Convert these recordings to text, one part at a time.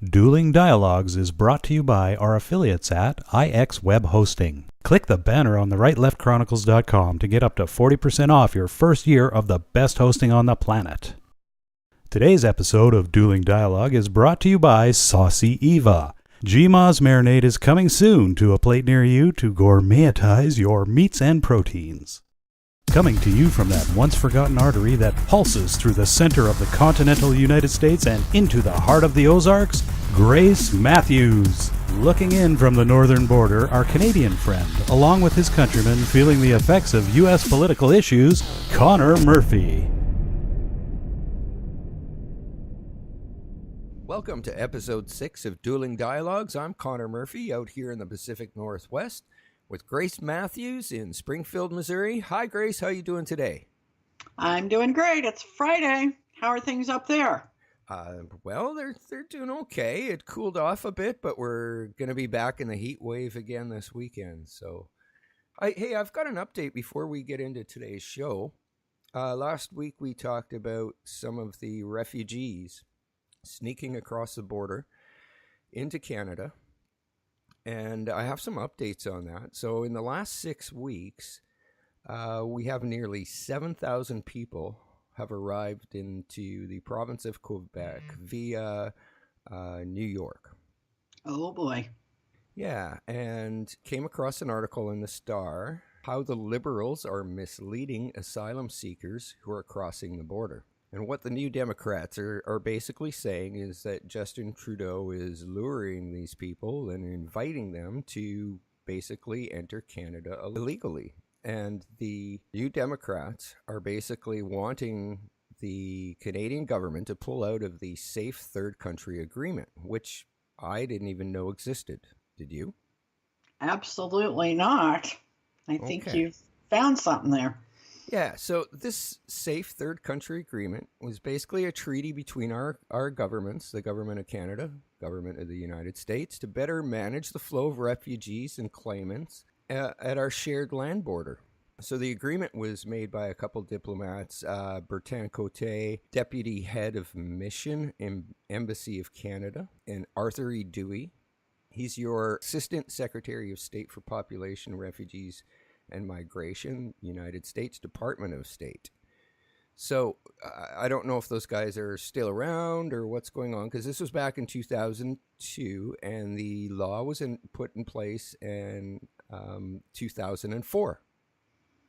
Dueling Dialogues is brought to you by our affiliates at IX Web Hosting. Click the banner on the rightleftchronicles.com to get up to 40% off your first year of the best hosting on the planet. Today's episode of Dueling Dialogue is brought to you by Saucy Eva. GMA's marinade is coming soon to a plate near you to gourmetize your meats and proteins. Coming to you from that once-forgotten artery that pulses through the center of the continental United States and into the heart of the Ozarks, Grace Matthews. Looking in from the northern border, our Canadian friend, along with his countrymen feeling the effects of U.S. political issues, Connor Murphy. Welcome to episode 6 of Dueling Dialogues. I'm Connor Murphy out here in the Pacific Northwest with Grace Matthews in Springfield, Missouri. Hi, Grace. How you doing today? I'm doing great. It's Friday. How are things up there? Well, they're doing okay. It cooled off a bit, but we're going to be back in the heat wave again this weekend. So, I've got an update before we get into today's show. Last week we talked about some of the refugees sneaking across the border into Canada. And I have some updates on that. So in the last 6 weeks, we have nearly 7,000 people have arrived into the province of Quebec via New York. Oh, boy. Yeah, and came across an article in the Star, how the Liberals are misleading asylum seekers who are crossing the border. And what the New Democrats are basically saying is that Justin Trudeau is luring these people and inviting them to basically enter Canada illegally. And the New Democrats are basically wanting the Canadian government to pull out of the Safe Third Country Agreement, which I didn't even know existed. Did you? Absolutely not. I think you've found something there. Yeah, so this Safe Third Country Agreement was basically a treaty between our governments, the government of Canada, government of the United States, to better manage the flow of refugees and claimants at our shared land border. So the agreement was made by a couple diplomats, Bertin Cote, Deputy Head of Mission in Embassy of Canada, and Arthur E. Dewey. He's your Assistant Secretary of State for Population, Refugees, and Migration, United States Department of State. So I don't know if those guys are still around or what's going on, because this was back in 2002 and the law was put in place in 2004.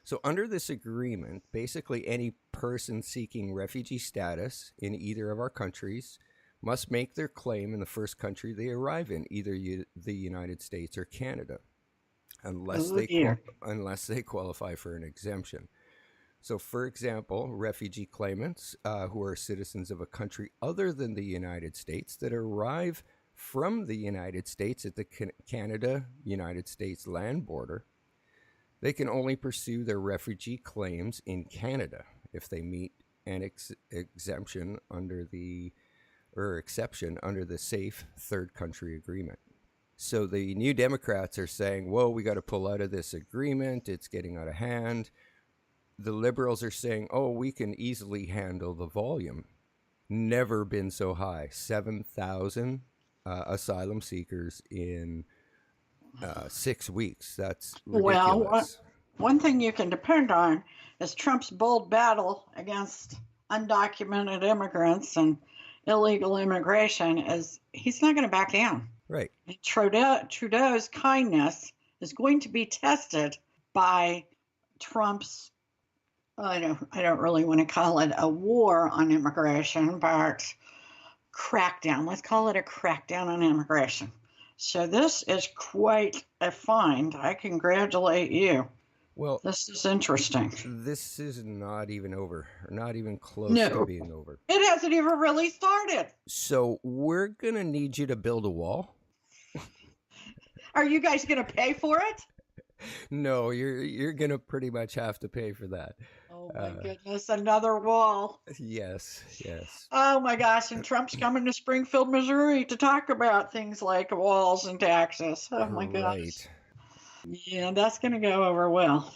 So under this agreement, basically any person seeking refugee status in either of our countries must make their claim in the first country they arrive in, either the United States or Canada, unless they qualify for an exemption. So, for example, refugee claimants who are citizens of a country other than the United States that arrive from the United States at the Canada-United States land border, they can only pursue their refugee claims in Canada if they meet an exception under the Safe Third Country Agreement. So the New Democrats are saying, whoa, we got to pull out of this agreement. It's getting out of hand. The Liberals are saying, oh, we can easily handle the volume. Never been so high. 7,000 asylum seekers in 6 weeks. That's ridiculous. Well, one thing you can depend on is Trump's bold battle against undocumented immigrants and illegal immigration is he's not going to back down. Right. Trudeau's kindness is going to be tested by Trump's, I don't really want to call it a war on immigration, but crackdown. Let's call it a crackdown on immigration. So this is quite a find. I congratulate you. Well, this is interesting. This is not even over, or not even close to being over. It hasn't even really started. So we're going to need you to build a wall. Are you guys going to pay for it? No, you're going to pretty much have to pay for that. Oh my goodness, another wall. Yes. Oh my gosh, and Trump's coming to Springfield, Missouri to talk about things like walls and taxes. Oh my gosh. Yeah, that's going to go over well.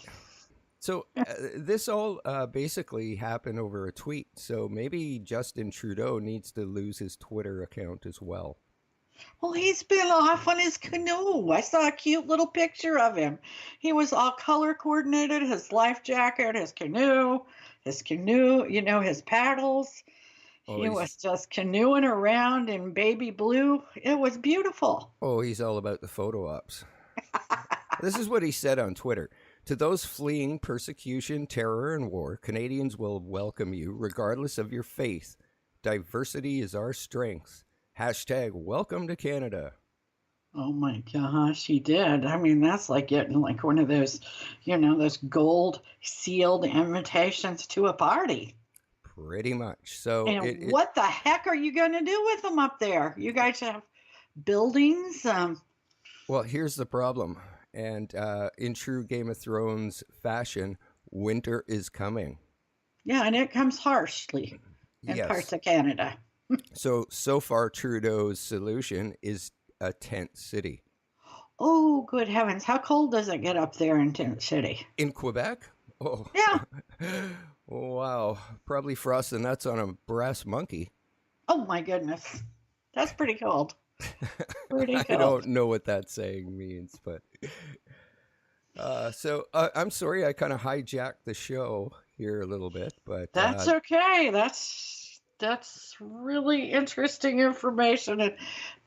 So this all basically happened over a tweet. So maybe Justin Trudeau needs to lose his Twitter account as well. Well, he's been off on his canoe. I saw a cute little picture of him. He was all color coordinated, his life jacket, his canoe, his paddles. Oh, He was just canoeing around in baby blue. It was beautiful. he's all about the photo ops. This is what he said on Twitter. To those fleeing persecution, terror, and war, Canadians will welcome you regardless of your faith. Diversity is our strength. Hashtag welcome to Canada. Oh my gosh, he did. I mean, that's like getting like one of those, those gold sealed invitations to a party. Pretty much. So, and what the heck are you going to do with them up there? You guys have buildings? Well, here's the problem. And in true Game of Thrones fashion, winter is coming. Yeah, and it comes harshly in parts of Canada. So far, Trudeau's solution is a tent city. Oh, good heavens. How cold does it get up there in Tent City? In Quebec? Oh. Yeah. Wow. Probably frost the nuts on a brass monkey. Oh, my goodness. That's pretty cold. Pretty cold. I don't know what that saying means, but... I'm sorry I kind of hijacked the show here a little bit, but... That's okay. That's really interesting information, and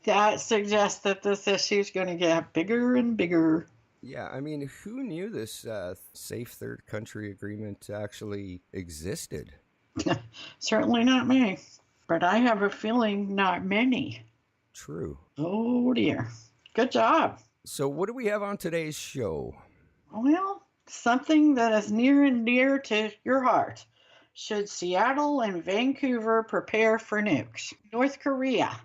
that suggests that this issue is going to get bigger and bigger. Yeah, I mean, who knew this safe third country agreement actually existed? Certainly not me, but I have a feeling not many. True. Oh dear. Good job. So what do we have on today's show? Well, something that is near and dear to your heart. Should Seattle and Vancouver prepare for nukes? North Korea.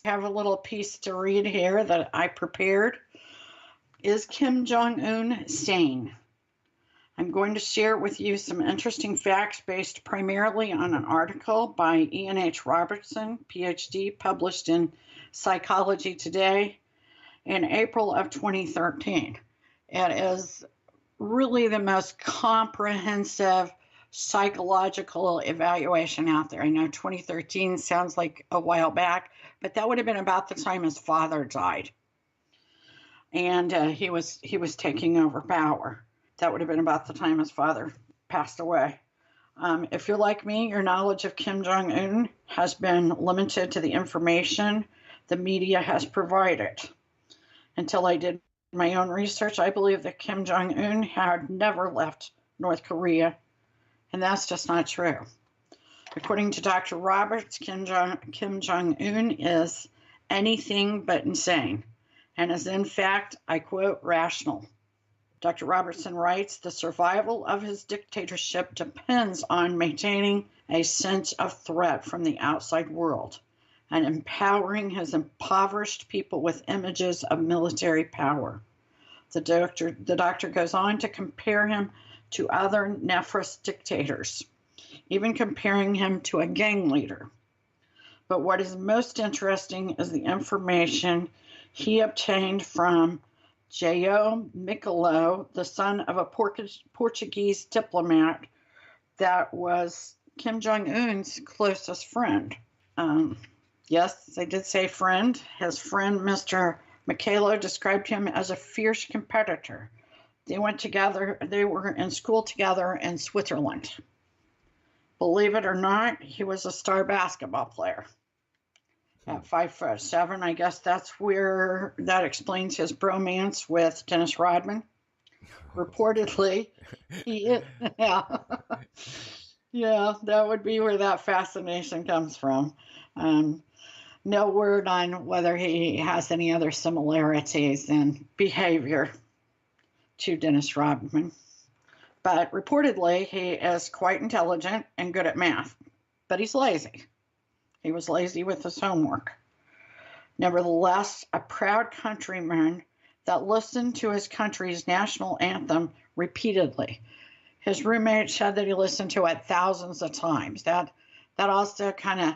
I have a little piece to read here that I prepared. Is Kim Jong-un sane? I'm going to share with you some interesting facts based primarily on an article by Ian H. Robertson, PhD, published in Psychology Today in April of 2013. It is really the most comprehensive psychological evaluation out there. I know 2013 sounds like a while back, but that would have been about the time his father died. And he was taking over power. That would have been about the time his father passed away. If you're like me, your knowledge of Kim Jong-un has been limited to the information the media has provided. Until I did my own research, I believe that Kim Jong-un had never left North Korea, and that's just not true. According to Dr. Roberts, Kim Jong-un is anything but insane, and is in fact, I quote, rational. Dr. Robertson writes, the survival of his dictatorship depends on maintaining a sense of threat from the outside world and empowering his impoverished people with images of military power. The doctor goes on to compare him to other nefarious dictators, even comparing him to a gang leader. But what is most interesting is the information he obtained from João Michelot, the son of a Portuguese diplomat that was Kim Jong-un's closest friend. Yes, they did say friend. His friend, Mr. Michelot, described him as a fierce competitor. They went together, they were in school together in Switzerland. Believe it or not, he was a star basketball player. At 5'7", I guess that's where that explains his bromance with Dennis Rodman. Reportedly, yeah, that would be where that fascination comes from. No word on whether he has any other similarities in behavior to Dennis Rodman. But reportedly, he is quite intelligent and good at math, but he's lazy. He was lazy with his homework. Nevertheless, a proud countryman that listened to his country's national anthem repeatedly. His roommate said that he listened to it thousands of times. That also kind of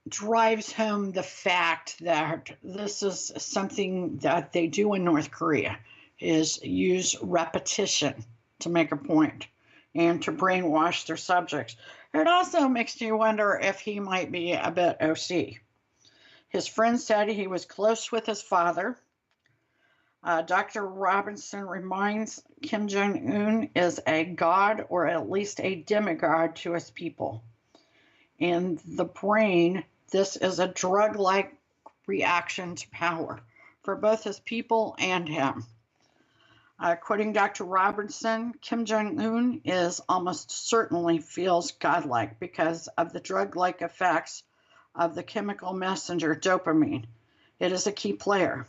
drives home the fact that this is something that they do in North Korea, is use repetition to make a point and to brainwash their subjects. It also makes you wonder if he might be a bit OC. His friend said he was close with his father. Dr. Robinson reminds Kim Jong-un is a god or at least a demigod to his people. In the brain, this is a drug-like reaction to power for both his people and him. Quoting Dr. Robinson, Kim Jong-un is almost certainly feels godlike because of the drug-like effects of the chemical messenger dopamine. It is a key player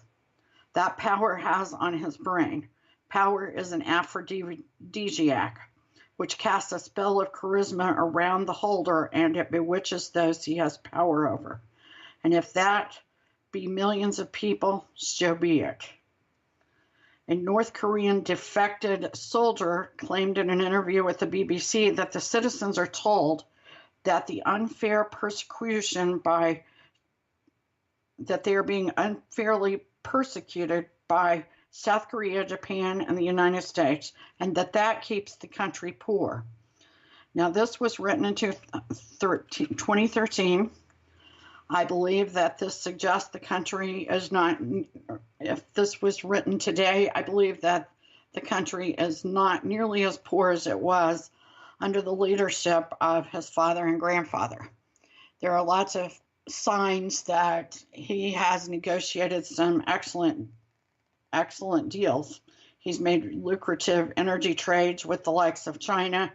that power has on his brain. Power is an aphrodisiac, which casts a spell of charisma around the holder, and it bewitches those he has power over. And if that be millions of people, so be it. A North Korean defected soldier claimed in an interview with the BBC that the citizens are told that the unfair persecution that they are being unfairly persecuted by South Korea, Japan, and the United States, and that keeps the country poor. Now, this was written in 2013. I believe that this suggests the country is not, if this was written today, I believe that the country is not nearly as poor as it was under the leadership of his father and grandfather. There are lots of signs that he has negotiated some excellent deals. He's made lucrative energy trades with the likes of China,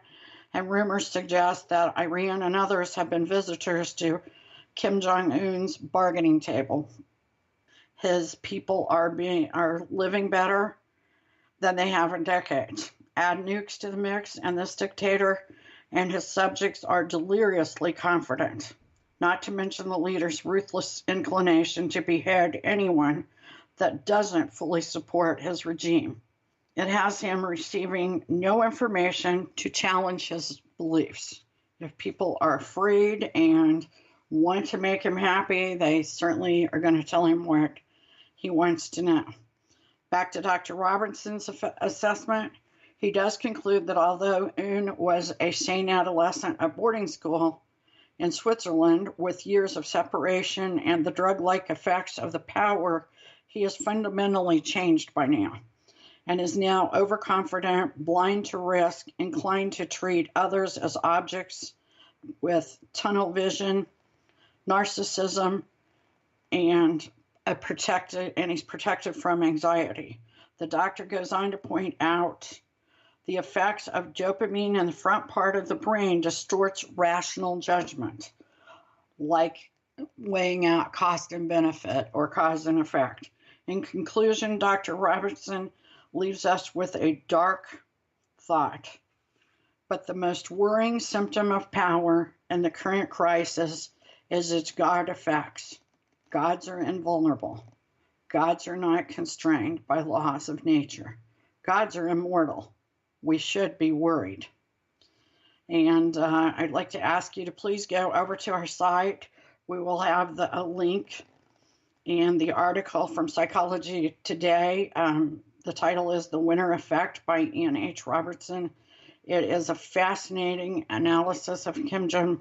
and rumors suggest that Iran and others have been visitors to Kim Jong-un's bargaining table. His people are living better than they have in decades. Add nukes to the mix, and this dictator and his subjects are deliriously confident, not to mention the leader's ruthless inclination to behead anyone that doesn't fully support his regime. It has him receiving no information to challenge his beliefs. If people are afraid and want to make him happy, they certainly are going to tell him what he wants to know. Back to Dr. Robinson's assessment, he does conclude that although Un was a sane adolescent at boarding school in Switzerland with years of separation and the drug-like effects of the power, he is fundamentally changed by now and is now overconfident, blind to risk, inclined to treat others as objects with tunnel vision, narcissism, and he's protected from anxiety. The doctor goes on to point out the effects of dopamine in the front part of the brain distorts rational judgment, like weighing out cost and benefit or cause and effect. In conclusion, Dr. Robertson leaves us with a dark thought. But the most worrying symptom of power in the current crisis is its God effects. Gods are invulnerable. Gods are not constrained by laws of nature. Gods are immortal. We should be worried. And I'd like to ask you to please go over to our site. We will have a link and the article from Psychology Today. The title is The Winner Effect by Ian H. Robertson. It is a fascinating analysis of Kim Jong-un.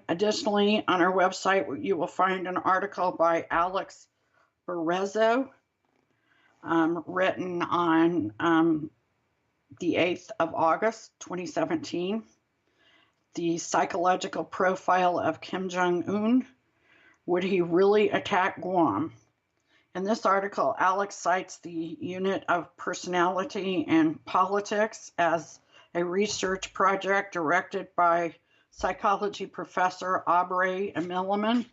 Additionally, on our website, you will find an article by Alex Berezzo, written on the 8th of August, 2017. The psychological profile of Kim Jong-un. Would he really attack Guam? In this article, Alex cites the unit of personality and politics as a research project directed by psychology professor Aubrey Milliman.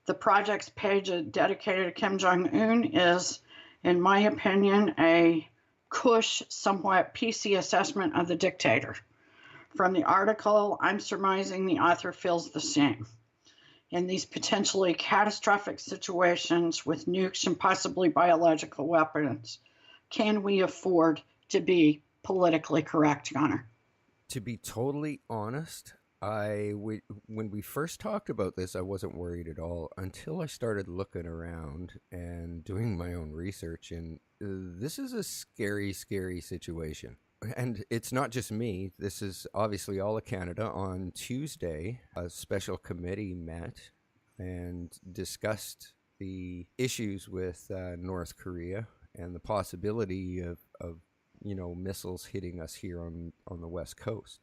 The project's page dedicated to Kim Jong-un is, in my opinion, a cush, somewhat PC assessment of the dictator. From the article, I'm surmising the author feels the same. In these potentially catastrophic situations with nukes and possibly biological weapons, can we afford to be politically correct, Connor? To be totally honest, when we first talked about this, I wasn't worried at all until I started looking around and doing my own research. And this is a scary, scary situation. And it's not just me. This is obviously all of Canada. On Tuesday, a special committee met and discussed the issues with North Korea and the possibility of missiles hitting us here on the West Coast.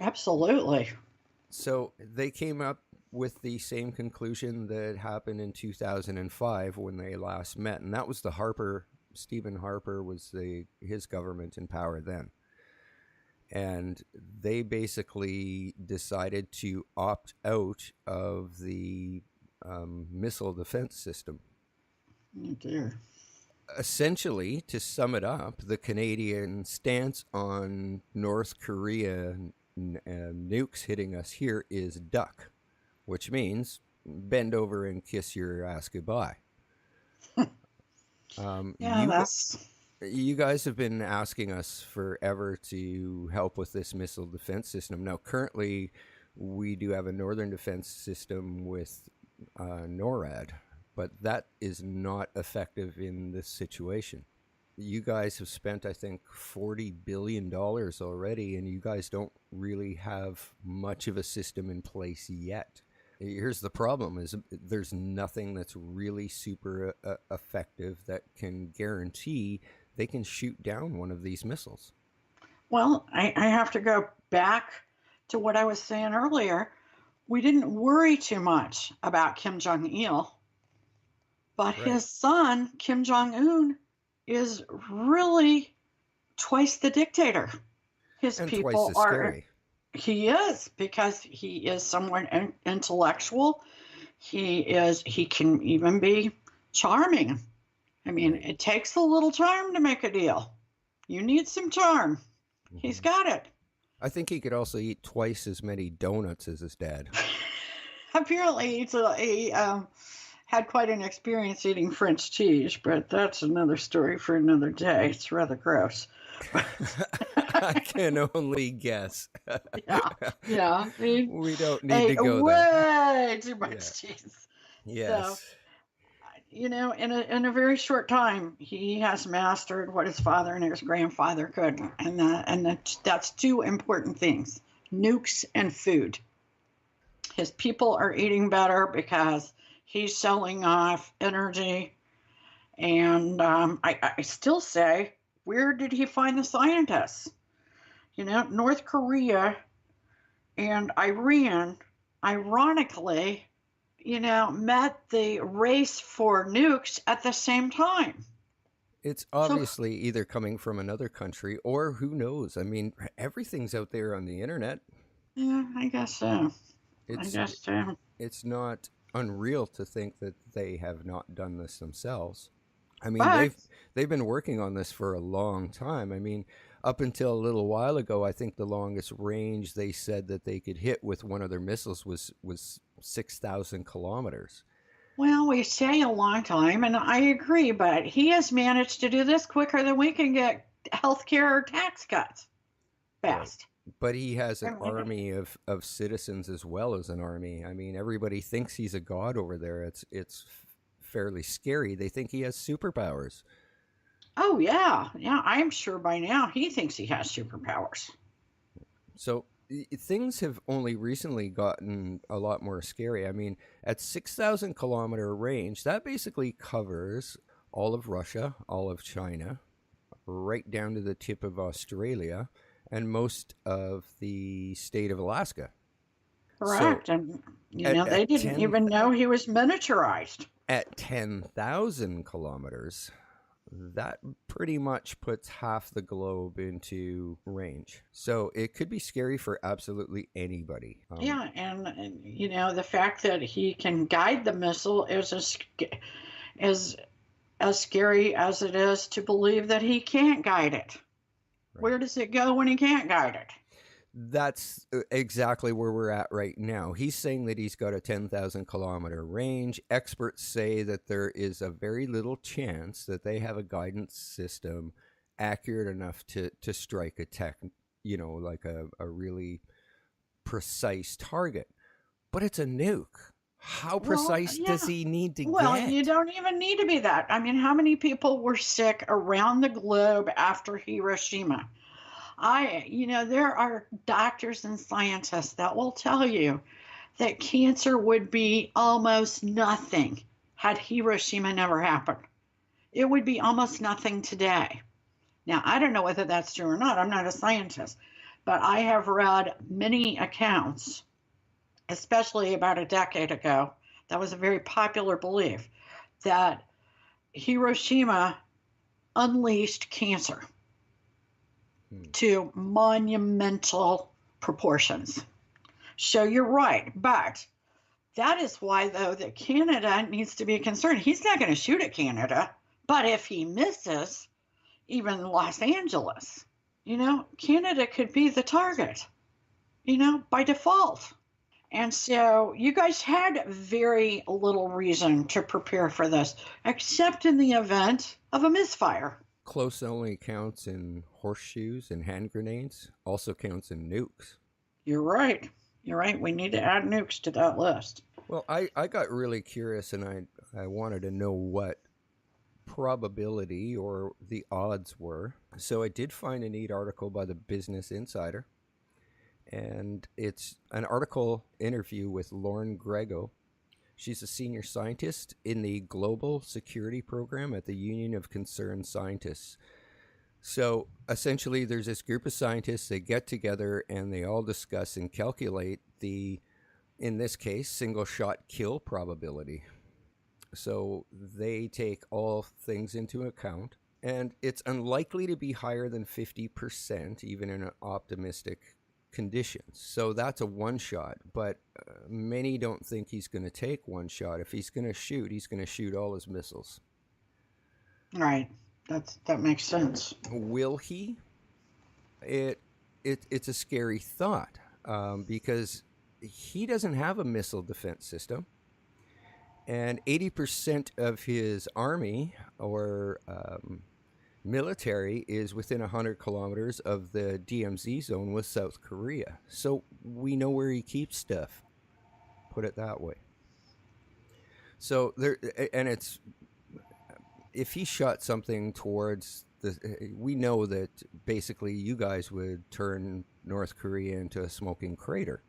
Absolutely. So they came up with the same conclusion that happened in 2005 when they last met, and that was Stephen Harper was his government in power then. And they basically decided to opt out of the missile defense system. Oh dear. Essentially, to sum it up, the Canadian stance on North Korea nukes hitting us here is duck, which means bend over and kiss your ass goodbye. You guys have been asking us forever to help with this missile defense system. Now, currently, we do have a northern defense system with NORAD, but that is not effective in this situation. You guys have spent, I think, $40 billion already, and you guys don't really have much of a system in place yet. Here's the problem: is there's nothing that's really super effective that can guarantee they can shoot down one of these missiles. Well, I have to go back to what I was saying earlier. We didn't worry too much about Kim Jong-il, but Right. His son, Kim Jong-un, is really twice the dictator. His And people twice as are. scary. He is, because he is somewhat intellectual. He can even be charming. I mean, it takes a little charm to make a deal. You need some charm. He's got it. I think he could also eat twice as many donuts as his dad. Apparently, he had quite an experience eating French cheese, but that's another story for another day. It's rather gross. I can only guess. Yeah. We don't need to go way there. too much cheese. Yes. So, in a very short time, he has mastered what his father and his grandfather could, and that's two important things: nukes and food. His people are eating better because he's selling off energy, and I still say, where did he find the scientists? North Korea and Iran, ironically, met the race for nukes at the same time. It's obviously either coming from another country or who knows. I mean, everything's out there on the internet. Yeah, I guess so. It's not unreal to think that they have not done this themselves. I mean, But they've been working on this for a long time. I mean, up until a little while ago, I think the longest range they said that they could hit with one of their missiles was 6,000 kilometers. well, we say a long time, and I agree, but he has managed to do this quicker than we can get healthcare tax cuts fast. But he has an army of citizens as well as an army. I mean, everybody thinks he's a god over there. It's fairly scary. They think he has superpowers. Oh, yeah. Yeah, I'm sure by now he thinks he has superpowers. So things have only recently gotten a lot more scary. I mean, at 6,000 kilometer range, that basically covers all of Russia, all of China, right down to the tip of Australia, and most of the state of Alaska. Correct. So and, they didn't even know he was miniaturized. At 10,000 kilometers, that pretty much puts half the globe into range. So it could be scary for absolutely anybody. Yeah, and the fact that he can guide the missile is as scary as it is to believe that he can't guide it. Right. Where does it go when he can't guide it? That's exactly where we're at right now. He's saying that he's got a 10,000 kilometer range. Experts say that there is a very little chance that they have a guidance system accurate enough to strike like a really precise target. But it's a nuke. How precise does he need to get? Well, you don't even need to be that. I mean, how many people were sick around the globe after Hiroshima? There are doctors and scientists that will tell you that cancer would be almost nothing had Hiroshima never happened. It would be almost nothing today. Now, I don't know whether that's true or not. I'm not a scientist, but I have read many accounts, especially about a decade ago. That was a very popular belief that Hiroshima unleashed cancer to monumental proportions. So you're right, but that is why, though, that Canada needs to be concerned. He's not going to shoot at Canada, but if he misses, even Los Angeles, Canada could be the target, by default. And so you guys had very little reason to prepare for this, except in the event of a misfire. Close only counts in horseshoes and hand grenades, also counts in nukes. You're right. We need to add nukes to that list. Well, I got really curious, and I wanted to know what probability or the odds were. So I did find a neat article by the Business Insider, and it's an article interview with Lauren Grego. She's a senior scientist in the Global Security Program at the Union of Concerned Scientists. So essentially, there's this group of scientists, they get together and they all discuss and calculate the, in this case, single shot kill probability. So they take all things into account, and it's unlikely to be higher than 50%, even in optimistic conditions. So that's a one shot, but many don't think he's going to take one shot. If he's going to shoot, he's going to shoot all his missiles. Right. That makes sense. Will he? It's a scary thought because he doesn't have a missile defense system, and 80% of his army or military is within 100 kilometers of the DMZ zone with South Korea. So we know where he keeps stuff. Put it that way. So there, and it's, if he shot something towards we know that basically you guys would turn North Korea into a smoking crater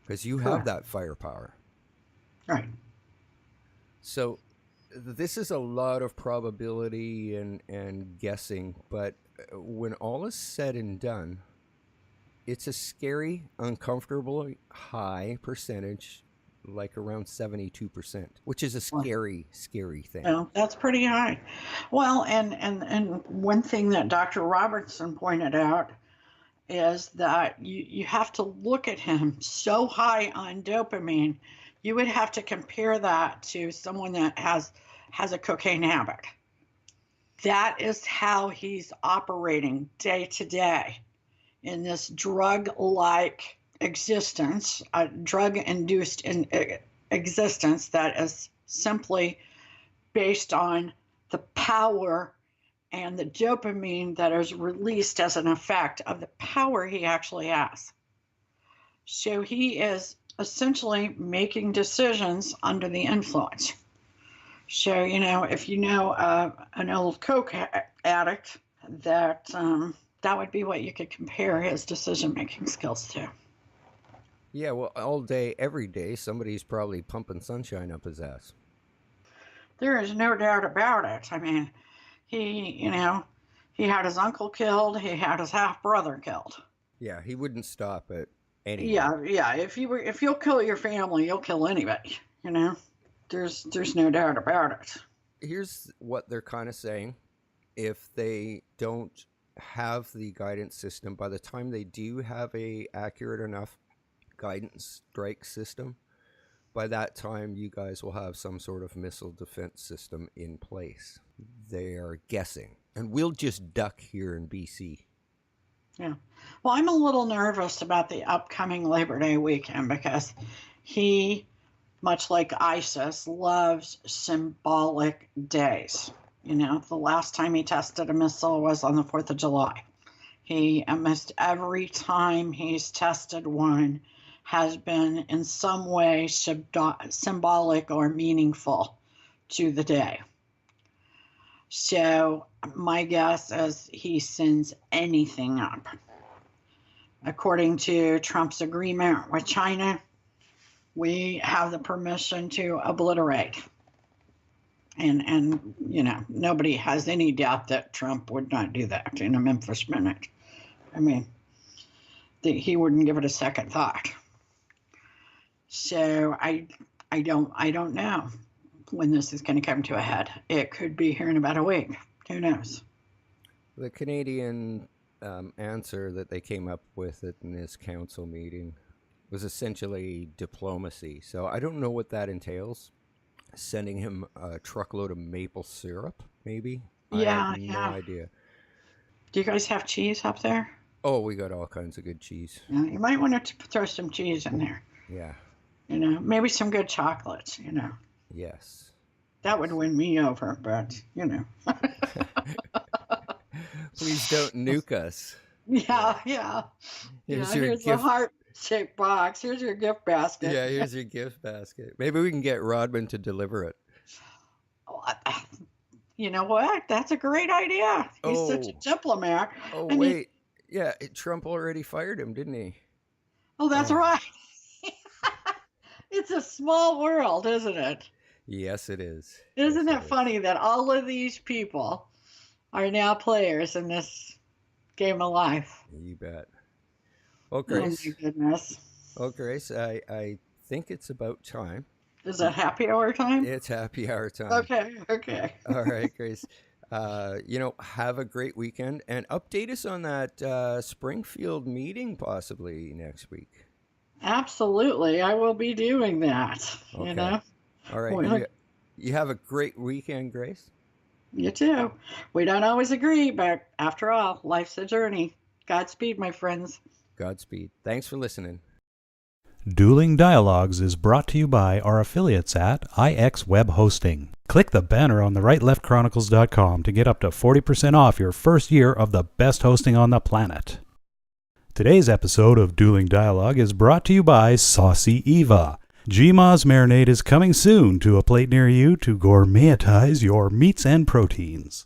because you have that firepower. Right. So this is a lot of probability and guessing, but when all is said and done, it's a scary, uncomfortably high percentage, like around 72%, which is a scary thing. Well, that's pretty high. Well, and one thing that Dr. Robertson pointed out is that you have to look at him so high on dopamine. You would have to compare that to someone that has a cocaine habit. That is how he's operating day to day in this drug-like existence, a drug-induced existence that is simply based on the power and the dopamine that is released as an effect of the power he actually has. So he is essentially making decisions under the influence. So, if you know an old coke addict, that would be what you could compare his decision-making skills to. Yeah, well, all day, every day, somebody's probably pumping sunshine up his ass. There is no doubt about it. I mean, he had his uncle killed. He had his half-brother killed. Yeah, he wouldn't stop at anything. Yeah. If you'll kill your family, you'll kill anybody. There's no doubt about it. Here's what they're kind of saying. If they don't have the guidance system, by the time they do have a accurate enough guidance strike system, by that time you guys will have some sort of missile defense system in place. They are guessing. And we'll just duck here in BC. Yeah. Well, I'm a little nervous about the upcoming Labor Day weekend because he, much like ISIS, loves symbolic days. The last time he tested a missile was on the 4th of July. He, almost every time he's tested one, has been in some way symbolic or meaningful to the day. So my guess is he sends anything up. According to Trump's agreement with China, we have the permission to obliterate. And nobody has any doubt that Trump would not do that in a Memphis minute. I mean, he wouldn't give it a second thought. So I don't know when this is going to come to a head. It could be here in about a week. Who knows? The Canadian answer that they came up with in this council meeting was essentially diplomacy. So I don't know what that entails. Sending him a truckload of maple syrup, maybe? Yeah, I have no idea. Do you guys have cheese up there? Oh, we got all kinds of good cheese. Yeah, you might want to throw some cheese in there. Yeah. Maybe some good chocolates, Yes. That would win me over, but, Please don't nuke us. Yeah. Here's a heart-shaped box. Here's your gift basket. Yeah, here's your gift basket. Maybe we can get Rodman to deliver it. You know what? That's a great idea. He's such a diplomat. Oh, wait. Yeah, Trump already fired him, didn't he? Oh, that's right. It's a small world, isn't it? Yes, it is. Isn't it funny that all of these people are now players in this game of life? You bet. Well, Grace. Oh, my goodness. Well, Grace, I think it's about time. Is it happy hour time? It's happy hour time. Okay. All right, Grace. Have a great weekend and update us on that Springfield meeting possibly next week. Absolutely. I will be doing that. Okay. All right. You have a great weekend, Grace. You too. We don't always agree, but after all, life's a journey. Godspeed, my friends. Godspeed. Thanks for listening. Dueling Dialogues is brought to you by our affiliates at IX Web Hosting. Click the banner on the rightleftchronicles.com to get up to 40% off your first year of the best hosting on the planet. Today's episode of Dueling Dialogue is brought to you by Saucy Eva. GMA's marinade is coming soon to a plate near you to gourmetize your meats and proteins.